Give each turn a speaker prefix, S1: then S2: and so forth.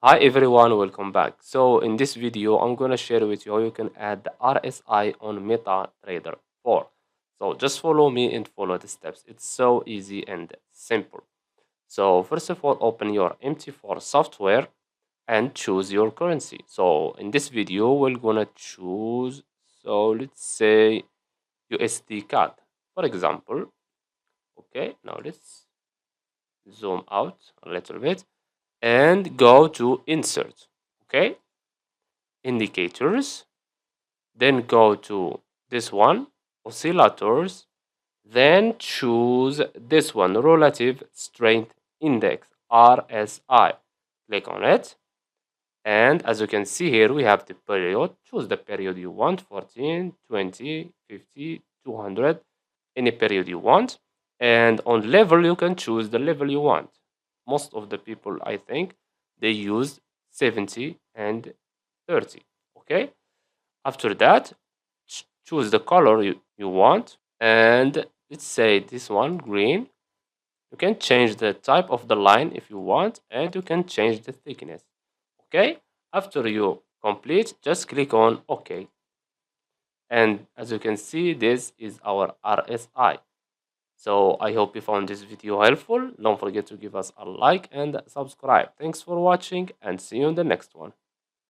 S1: Hi everyone, welcome back. So in this video, I'm gonna share with you how you can add the RSI on MetaTrader 4. So just follow me and follow the steps. It's so easy and simple. So first of all, open your MT4 software and choose your currency. So in this video, we're gonna choose, so let's say USD CAD, for example. Okay, now let's zoom out a little bit and go to insert. Okay, indicators, then go to this one, oscillators, then choose this one, relative strength index, RSI. Click on it, and as you can see here, we have the period. Choose the period you want, 14, 20, 50, 200, any period you want. And on level, you can choose the level you want. Most of the people, I think, they use 70 and 30. Okay, after that, choose the color you want, and let's say this one, green. You can change the type of the line if you want, and you can change the thickness. Okay, after you complete, just click on OK. And as you can see, this is our RSI. So I hope you found this video helpful. Don't forget to give us a like and subscribe. Thanks for watching, and see you in the next one.